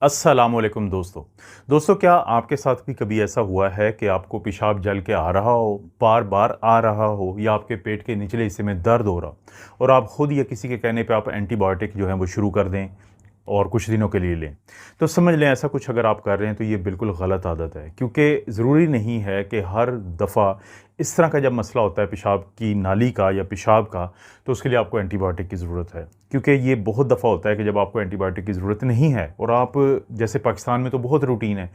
अस्सलामुअलैकुम दोस्तों क्या आपके साथ भी कभी ऐसा हुआ है कि आपको पेशाब जल के आ रहा हो, बार बार आ रहा हो या आपके पेट के निचले हिस्से में दर्द हो रहा और आप खुद या किसी के कहने पे आप एंटीबायोटिक जो है वो शुरू कर दें और कुछ दिनों के लिए लें। तो समझ लें ऐसा कुछ अगर आप कर रहे हैं तो ये बिल्कुल गलत आदत है, क्योंकि ज़रूरी नहीं है कि हर दफ़ा इस तरह का जब मसला होता है पेशाब की नाली का या पेशाब का, तो उसके लिए आपको एंटीबायोटिक की ज़रूरत है। क्योंकि ये बहुत दफ़ा होता है कि जब आपको एंटीबायोटिक की ज़रूरत नहीं है और आप, जैसे पाकिस्तान में तो बहुत रूटीन है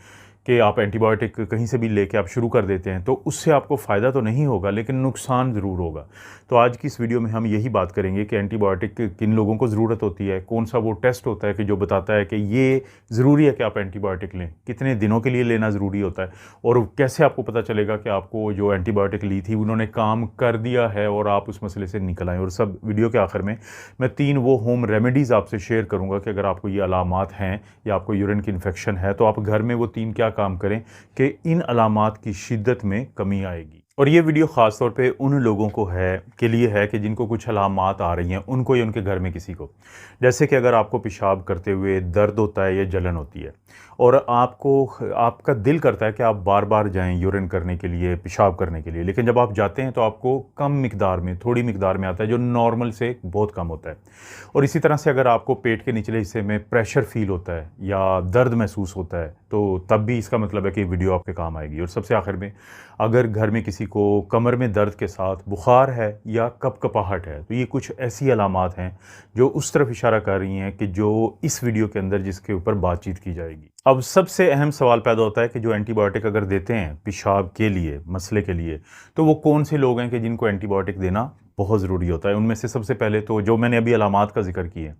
कि आप एंटीबायोटिक कहीं से भी लेके आप शुरू कर देते हैं, तो उससे आपको फ़ायदा तो नहीं होगा लेकिन नुकसान ज़रूर होगा। तो आज की इस वीडियो में हम यही बात करेंगे कि एंटीबायोटिक किन लोगों को ज़रूरत होती है, कौन सा वो टेस्ट होता है कि जो बताता है कि ये ज़रूरी है कि आप एंटीबायोटिक लें, कितने दिनों के लिए लेना ज़रूरी होता है और कैसे आपको पता चलेगा कि आपको जो एंटीबायोटिक ली थी उन्होंने काम कर दिया है और आप उस मसले से निकल आएँ। और सब वीडियो के आखिर में मैं 3 वो होम रेमेडीज़ आपसे शेयर करूँगा कि अगर आपको ये अलामात हैं या आपको यूरिन की इन्फेक्शन है तो आप घर में वो 3 क्या काम करें कि इन अलामात की शिद्दत में कमी आएगी। और ये वीडियो ख़ास तौर पे उन लोगों को है के लिए है कि जिनको कुछ अलामात आ रही हैं, उनको या उनके घर में किसी को। जैसे कि अगर आपको पेशाब करते हुए दर्द होता है या जलन होती है और आपका दिल करता है कि आप बार-बार जाएँ यूरिन करने के लिए, पेशाब करने के लिए, लेकिन जब आप जाते हैं तो आपको कम मिकदार में, थोड़ी मिकदार में आता है जो नॉर्मल से बहुत कम होता है। और इसी तरह से अगर आपको पेट के निचले हिस्से में प्रेशर फ़ील होता है या दर्द महसूस होता है, तो तब भी इसका मतलब है कि वीडियो आपके काम आएगी। और सबसे आखिर में, अगर घर में किसी को कमर में दर्द के साथ बुखार है या कपकपाहट है, तो ये कुछ ऐसी अलामात हैं जो उस तरफ इशारा कर रही हैं कि जो इस वीडियो के अंदर जिसके ऊपर बातचीत की जाएगी। अब सबसे अहम सवाल पैदा होता है कि जो एंटीबायोटिक अगर देते हैं पेशाब के लिए, मसले के लिए, तो वो कौन से लोग हैं कि जिनको एंटीबायोटिक देना बहुत ज़रूरी होता है। उनमें से सबसे पहले तो जो मैंने अभी अलामात का ज़िक्र किए,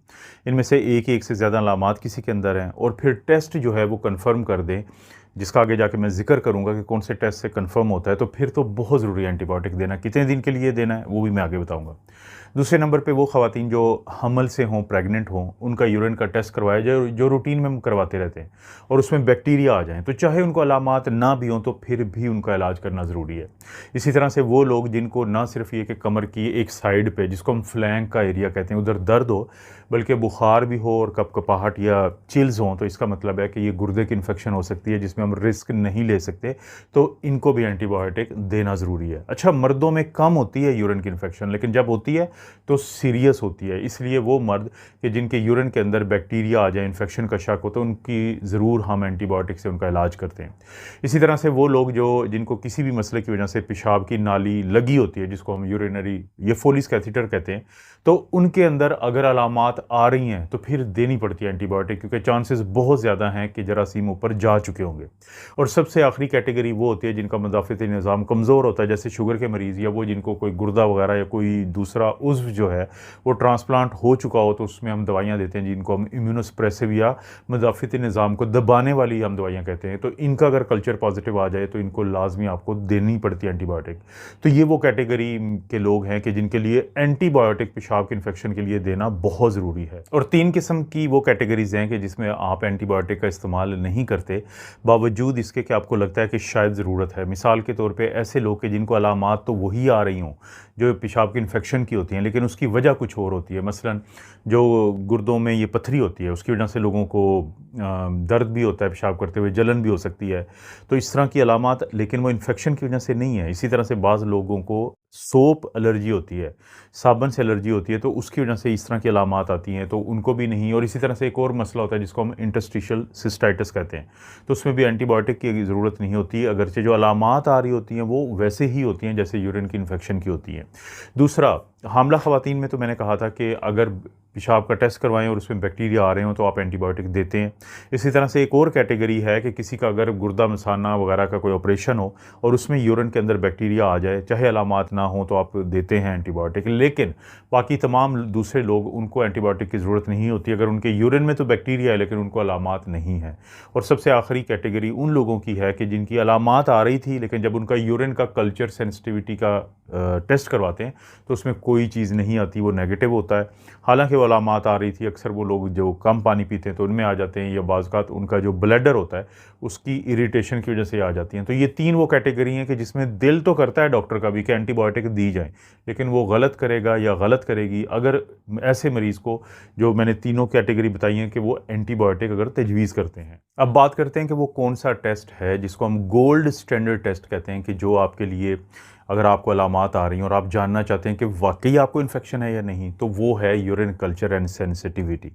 इनमें से एक से ज़्यादा अलामात किसी के अंदर हैं और फिर टेस्ट जो है वो कन्फर्म कर दें, जिसका आगे जाके मैं ज़िक्र करूँगा कि कौन से टेस्ट से कन्फर्म होता है, तो फिर तो बहुत ज़रूरी है एंटीबायोटिक देना। कितने दिन के लिए देना है वो भी मैं आगे बताऊँगा। दूसरे नंबर पे वो ख़वातीन जो हमल से हों, प्रेग्नेंट हों, उनका यूरिन का टेस्ट करवाया जाए जो रूटीन में हम करवाते रहते हैं और उसमें बैक्टीरिया आ जाएँ, तो चाहे उनको अलामात ना भी हों तो फिर भी उनका इलाज करना ज़रूरी है। इसी तरह से वो लोग जिनको ना सिर्फ़ ये कि कमर की एक साइड पे, जिसको हम फ्लैंक का एरिया कहते हैं, उधर दर्द हो, बल्कि बुखार भी हो और कपकपाहट या चिल्स हों, तो इसका मतलब है कि ये गुर्दे की इन्फेक्शन हो सकती है जिसमें हम रिस्क नहीं ले सकते, तो इनको भी एंटीबायोटिक देना ज़रूरी है। अच्छा, मर्दों में कम होती है यूरिन की इन्फेक्शन, लेकिन जब होती है तो सीरियस होती है। इसलिए वो मर्द कि जिनके यूरिन के अंदर बैक्टीरिया आ जाए, इन्फेक्शन का शक हो, तो उनकी ज़रूर हम एंटीबायोटिक से उनका इलाज करते हैं। इसी तरह से वो लोग जिनको किसी भी मसले की वजह से पेशाब की नाली लगी होती है, जिसको हम यूरिनरी ये फोलिस कैथीटर कहते हैं, तो उनके अंदर अगर अलामात आ रही हैं तो फिर देनी पड़ती है एंटीबायोटिक, क्योंकि चांसेस बहुत ज़्यादा हैं कि जरासीम ऊपर जा चुके होंगे। और सबसे आखिरी कैटेगरी वो होती है जिनका मदाफ़ती निज़ाम कमज़ोर होता है, जैसे शुगर के मरीज़ या वो जिनको कोई गुर्दा वगैरह या कोई दूसरा उज़्व जो है वो ट्रांसप्लांट हो चुका हो, तो उसमें हम दवाइयाँ देते हैं जिनको हम इम्यूनोसप्रेसिव या मदाफ़ती निज़ाम को दबाने वाली हम दवाइयाँ कहते हैं। तो इनका अगर कल्चर पॉजिटिव आ जाए तो इनको लाजमी आपको देनी पड़ती है एंटीबायोटिक। तो ये वो कैटेगरी के लोग हैं कि जिनके लिए एंटीबायोटिक पेशाब के इन्फेक्शन के लिए देना बहुत ज़रूरी है। और 3 किस्म की वो कैटेगरीज़ हैं कि जिसमें आप एंटीबायोटिक का इस्तेमाल नहीं करते, बावजूद इसके कि आपको लगता है कि शायद ज़रूरत है। मिसाल के तौर पे ऐसे लोग कि जिनको अलामात तो वही आ रही हों जो पेशाब की इन्फेक्शन की होती हैं, लेकिन उसकी वजह कुछ और होती है। मसलन जो गुर्दों में ये पथरी होती है, उसकी वजह से लोगों को दर्द भी होता है, पेशाब करते हुए जलन भी हो सकती है। तो इस तरह की अलामात, लेकिन वो इन्फेक्शन की वजह से नहीं है। इसी तरह से बाज़ लोगों को सोप एलर्जी होती है, साबुन से एलर्जी होती है, तो उसकी वजह से इस तरह की अलामात आती हैं, तो उनको भी नहीं। और इसी तरह से एक और मसला होता है जिसको हम इंटरस्टिशियल सिस्टाइटिस कहते हैं, तो उसमें भी एंटीबायोटिक की ज़रूरत नहीं होती, अगरचे जो अलामात आ रही होती हैं वो वैसे ही होती हैं जैसे यूरिन की इन्फेक्शन की होती हैं। दूसरा, हामला ख़वातीन में तो मैंने कहा था कि अगर पेशाब का टेस्ट करवाएं और उसमें बैक्टीरिया आ रहे हों तो आप एंटीबायोटिक देते हैं। इसी तरह से एक और कैटेगरी है कि किसी का अगर गुर्दा मसाना वगैरह का कोई ऑपरेशन हो और उसमें यूरिन के अंदर बैक्टीरिया आ जाए, चाहे अलामात ना हो, तो आप देते हैं एंटीबायोटिक। लेकिन बाकी तमाम दूसरे लोग, उनको एंटीबायोटिक की ज़रूरत नहीं होती अगर उनके यूरिन में तो बैक्टीरिया है लेकिन उनको अलामात नहीं है। और सबसे आखिरी कैटेगरी उन लोगों की है कि जिनकी अलामात आ रही थी, लेकिन जब उनका यूरिन का कल्चर सेंसिटिविटी का टेस्ट करवाते हैं तो उसमें कोई चीज़ नहीं आती, वो नेगेटिव होता है। हालांकि वो अलामात आ रही थी, अक्सर वो लोग जो कम पानी पीते हैं तो उनमें आ जाते हैं, या बाज़ उनका जो ब्लैडर होता है उसकी इरिटेशन की वजह से आ जाती हैं। तो ये 3 वो कैटेगरी हैं कि जिसमें दिल तो करता है डॉक्टर का भी कि एंटीबायोटिक दी जाए, लेकिन वो गलत करेगा या गलत करेगी अगर ऐसे मरीज़ को, जो मैंने तीनों कैटेगरी बताई हैं, कि वो एंटीबायोटिक अगर तजवीज़ करते हैं। अब बात करते हैं कि वो कौन सा टेस्ट है जिसको हम गोल्ड स्टैंडर्ड टेस्ट कहते हैं, कि जो आपके लिए, अगर आपको अलामात आ रही हैं और आप जानना चाहते हैं कि वाकई आपको इन्फेक्शन है या नहीं, तो वो है यूरिन कल्चर एंड सेंसिटिविटी।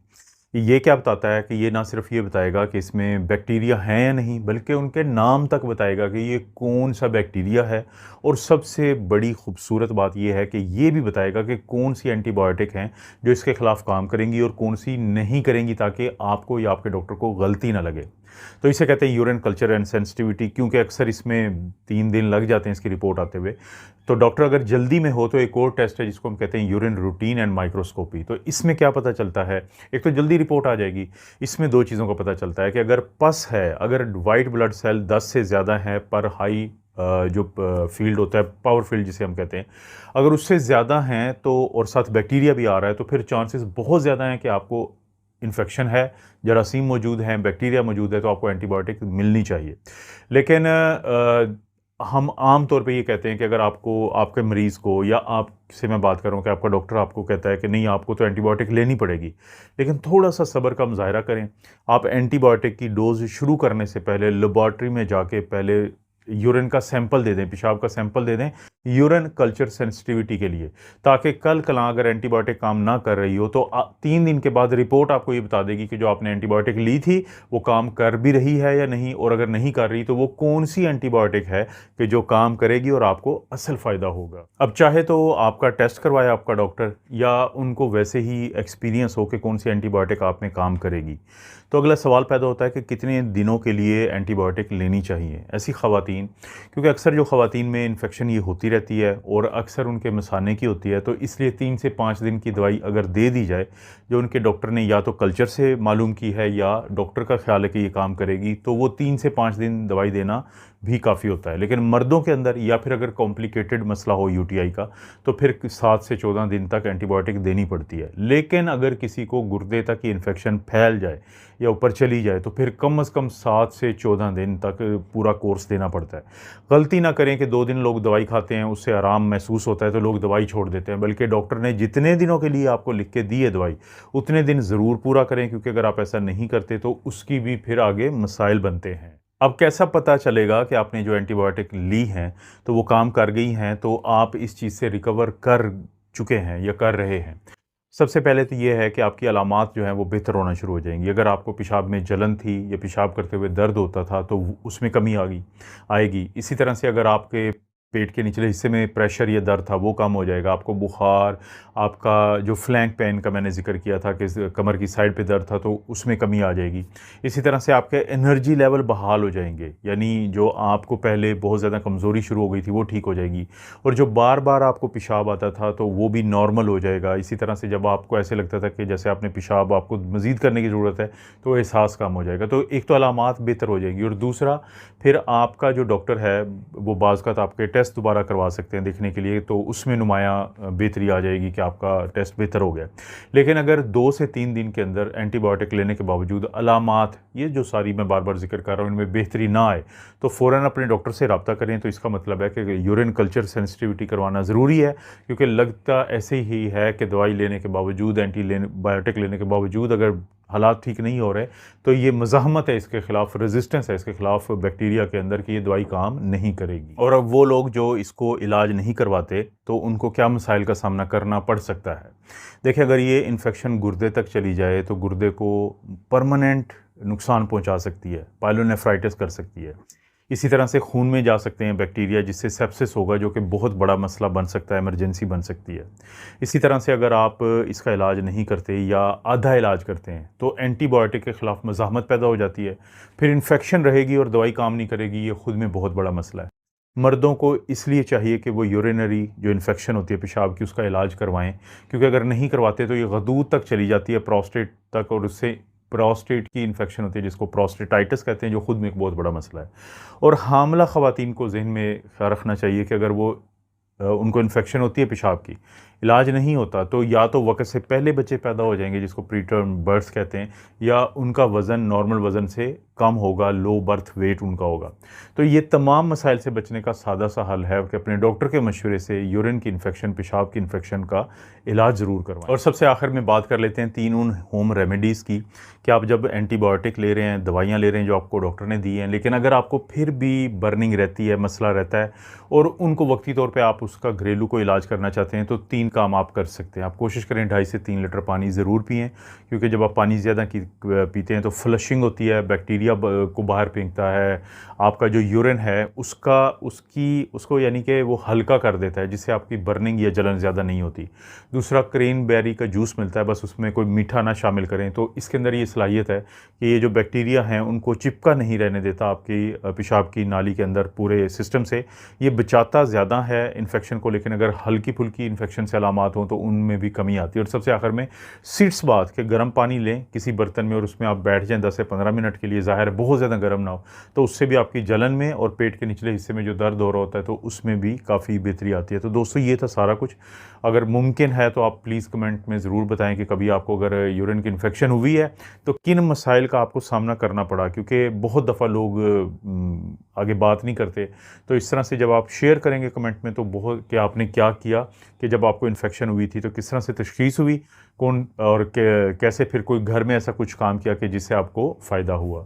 ये क्या बताता है कि ये ना सिर्फ ये बताएगा कि इसमें बैक्टीरिया हैं या नहीं, बल्कि उनके नाम तक बताएगा कि ये कौन सा बैक्टीरिया है। और सबसे बड़ी खूबसूरत बात ये है कि ये भी बताएगा कि कौन सी एंटीबायोटिक हैं जो इसके ख़िलाफ़ काम करेंगी और कौन सी नहीं करेंगी, ताकि आपको या आपके डॉक्टर को गलती ना लगे। तो इसे कहते हैं यूरिन कल्चर एंड सेंसिटिविटी, क्योंकि अक्सर इसमें 3 दिन लग जाते हैं इसकी रिपोर्ट आते हुए। तो डॉक्टर अगर जल्दी में हो तो एक और टेस्ट है जिसको हम कहते हैं यूरिन रूटीन एंड माइक्रोस्कोपी। तो इसमें क्या पता चलता है, एक तो जल्दी रिपोर्ट आ जाएगी। इसमें 2 चीज़ों का पता चलता है कि अगर पस है, अगर वाइट ब्लड सेल 10 से ज़्यादा है पर हाई जो फील्ड होता है, पावर फील्ड जिसे हम कहते हैं, अगर उससे ज़्यादा हैं तो, और साथ बैक्टीरिया भी आ रहा है, तो फिर चांसेस बहुत ज़्यादा हैं कि आपको इन्फेक्शन है, जरासीम मौजूद हैं, बैक्टीरिया मौजूद है, तो आपको एंटीबायोटिक मिलनी चाहिए। लेकिन हम आम तौर पे ये कहते हैं कि अगर आपको, आपके मरीज़ को, या आपसे मैं बात कर रहा हूँ कि आपका डॉक्टर आपको कहता है कि नहीं आपको तो एंटीबायोटिक लेनी पड़ेगी, लेकिन थोड़ा सा सब्र का मुज़ाहिरा करें। आप एंटीबायोटिक की डोज़ शुरू करने से पहले लेबॉर्ट्री में जाके पहले यूरिन का सैंपल दे दें, पेशाब का सैंपल दे दें यूरिन कल्चर सेंसिटिविटी के लिए, ताकि कल कलां अगर एंटीबायोटिक काम ना कर रही हो तो 3 दिन के बाद रिपोर्ट आपको ये बता देगी कि जो आपने एंटीबायोटिक ली थी वो काम कर भी रही है या नहीं, और अगर नहीं कर रही तो वो कौन सी एंटीबायोटिक है कि जो काम करेगी और आपको असल फ़ायदा होगा। अब चाहे तो आपका टेस्ट करवाए आपका डॉक्टर, या उनको वैसे ही एक्सपीरियंस हो कि कौन सी एंटीबायोटिक आप में काम करेगी। तो अगला सवाल पैदा होता है कि कितने दिनों के लिए एंटीबायोटिक लेनी चाहिए ऐसी ख़वातीन, क्योंकि अक्सर जो ख़वातीन में इन्फेक्शन ये होती रहती है और अक्सर उनके मसाने की होती है, तो इसलिए 3 से 5 दिन की दवाई अगर दे दी जाए, जो उनके डॉक्टर ने या तो कल्चर से मालूम की है या डॉक्टर का ख्याल है कि ये काम करेगी, तो वो 3 से 5 दिन दवाई देना भी काफ़ी होता है। लेकिन मर्दों के अंदर, या फिर अगर कॉम्प्लिकेटेड मसला हो यूटीआई का, तो फिर 7 से 14 दिन तक एंटीबायोटिक देनी पड़ती है। लेकिन अगर किसी को गुर्दे तक की इन्फेक्शन फैल जाए या ऊपर चली जाए, तो फिर कम से कम 7 से 14 दिन तक पूरा कोर्स देना पड़ता है। गलती ना करें कि 2 दिन लोग दवाई खाते हैं, उससे आराम महसूस होता है तो लोग दवाई छोड़ देते हैं, बल्कि डॉक्टर ने जितने दिनों के लिए आपको लिख के दी है दवाई, उतने दिन ज़रूर पूरा करें, क्योंकि अगर आप ऐसा नहीं करते तो उसकी भी फिर आगे मसाइल बनते हैं। अब कैसा पता चलेगा कि आपने जो एंटीबायोटिक ली हैं तो वो काम कर गई हैं, तो आप इस चीज़ से रिकवर कर चुके हैं या कर रहे हैं? सबसे पहले तो ये है कि आपकी अलामात जो हैं वो बेहतर होना शुरू हो जाएंगी। अगर आपको पेशाब में जलन थी या पेशाब करते हुए दर्द होता था तो उसमें कमी आएगी। इसी तरह से अगर आपके पेट के निचले हिस्से में प्रेशर या दर्द था वो कम हो जाएगा। आपको बुखार, आपका जो फ्लैंक पेन का मैंने ज़िक्र किया था कि कमर की साइड पे दर्द था, तो उसमें कमी आ जाएगी। इसी तरह से आपके एनर्जी लेवल बहाल हो जाएंगे, यानी जो आपको पहले बहुत ज़्यादा कमज़ोरी शुरू हो गई थी वो ठीक हो जाएगी। और जो बार बार आपको पेशाब आता था तो वो भी नॉर्मल हो जाएगा। इसी तरह से जब आपको ऐसे लगता था कि जैसे आपने पेशाब, आपको मज़ीद करने की ज़रूरत है, तो एहसास कम हो जाएगा। तो एक तो अलामात बेहतर हो जाएगी, और दूसरा फिर आपका जो डॉक्टर है वो बाज़ आपके टेस्ट दोबारा करवा सकते हैं देखने के लिए, तो उसमें नुमायाँ बेहतरी आ जाएगी कि आपका टेस्ट बेहतर हो गया। लेकिन अगर 2 से 3 दिन के अंदर एंटीबायोटिक लेने के बावजूद अलामात, ये जो सारी मैं बार बार जिक्र कर रहा हूँ, इनमें बेहतरी ना आए, तो फ़ौरन अपने डॉक्टर से रब्ता करें। तो इसका मतलब है कि यूरिन कल्चर सेंसिटिविटी करवाना ज़रूरी है, क्योंकि लगता ऐसे ही है कि दवाई लेने के बावजूद, एंटीबायोटिक लेने के बावजूद अगर हालात ठीक नहीं हो रहे, तो ये मज़ाहमत है इसके ख़िलाफ़, रेजिस्टेंस है इसके ख़िलाफ़ बैक्टीरिया के अंदर, कि ये दवाई काम नहीं करेगी। और अब वो लोग जो इसको इलाज नहीं करवाते तो उनको क्या मसाइल का सामना करना पड़ सकता है। देखिए, अगर ये इन्फेक्शन गुर्दे तक चली जाए तो गुर्दे को परमानेंट नुकसान पहुंचा सकती है, पायलोनेफ्राइटिस कर सकती है। इसी तरह से खून में जा सकते हैं बैक्टीरिया, जिससे सेप्सिस होगा, जो कि बहुत बड़ा मसला बन सकता है, इमरजेंसी बन सकती है। इसी तरह से अगर आप इसका इलाज नहीं करते या आधा इलाज करते हैं तो एंटीबायोटिक के ख़िलाफ़ मज़ाहमत पैदा हो जाती है, फिर इन्फेक्शन रहेगी और दवाई काम नहीं करेगी। ये ख़ुद में बहुत बड़ा मसला है। मर्दों को इसलिए चाहिए कि वो यूरिनरी जो इन्फेक्शन होती है पेशाब की, उसका इलाज करवाएं, क्योंकि अगर नहीं करवाते तो ये गदूद तक चली जाती है, प्रोस्टेट तक, और उससे प्रोस्टेट की इन्फेक्शन होती है जिसको प्रोस्टेटाइटिस कहते हैं, जो ख़ुद में एक बहुत बड़ा मसला है। और हामला ख़वातीन को ज़हन में ख्याल रखना चाहिए कि अगर वो उनको इन्फेक्शन होती है पेशाब की, इलाज नहीं होता, तो या तो वक़्त से पहले बच्चे पैदा हो जाएंगे जिसको प्री टर्म बर्थ्स कहते हैं, या उनका वज़न नॉर्मल वज़न से कम होगा, लो बर्थ वेट उनका होगा। तो ये तमाम मसाइल से बचने का सादा सा हल है कि अपने डॉक्टर के मशवरे से यूरिन की इन्फेक्शन, पेशाब की इन्फेक्शन का इलाज ज़रूर करवाएं। और सबसे आखिर में बात कर लेते हैं 3 उन होम रेमेडीज़ की, कि आप जब एंटीबायोटिक ले रहे हैं, दवाइयाँ ले रहे हैं जो आपको डॉक्टर ने दी हैं, लेकिन अगर आपको फिर भी बर्निंग रहती है, मसला रहता है और उनको वक्ती तौर पे आप उसका घरेलू कोई इलाज करना चाहते हैं, तो 3 काम आप कर सकते हैं। आप कोशिश करें 2.5 से 3 लीटर पानी ज़रूर पिएँ, क्योंकि जब आप पानी ज़्यादा पीते हैं तो फ्लशिंग होती है, बैक्टीरिया को बाहर फेंकता है, आपका जो यूरिन है उसको यानी कि वो हल्का कर देता है, जिससे आपकी बर्निंग या जलन ज़्यादा नहीं होती। दूसरा, क्रेनबेरी का जूस मिलता है, बस उसमें कोई मीठा ना शामिल करें, तो इसके अंदर ये सलाहियत है कि ये जो बैक्टीरिया हैं उनको चिपका नहीं रहने देता आपकी पेशाब की नाली के अंदर पूरे सिस्टम से, ये बचाता ज़्यादा है इन्फेक्शन को, लेकिन अगर हल्की फुल्की इन्फेक्शन से अलामात हों तो उनमें भी कमी आती है। और सबसे आखिर में सीड्स बाथ के गर्म पानी लें किसी बर्तन में और उसमें आप बैठ जाएँ 10 से 15 मिनट के लिए, ज़ाहिर है बहुत ज़्यादा गर्म ना हो, तो उससे भी आपकी जलन में और पेट के निचले हिस्से में जो दर्द हो रहा होता है तो उसमें भी काफ़ी बेहतरी आती है। तो दोस्तों ये था सारा कुछ। अगर मुमकिन है तो आप प्लीज़ कमेंट में ज़रूर बताएं कि कभी आपको अगर यूरिन की इन्फेक्शन हुई है तो किन मसाइल का आपको सामना करना पड़ा, क्योंकि बहुत दफ़ा लोग आगे बात नहीं करते। तो इस तरह से जब आप शेयर करेंगे कमेंट में तो बहुत कि आपने क्या किया, कि जब आपको इन्फेक्शन हुई थी तो किस तरह से तशख़ीस हुई, कौन और कैसे फिर कोई घर में ऐसा कुछ काम किया कि जिससे आपको फ़ायदा हुआ।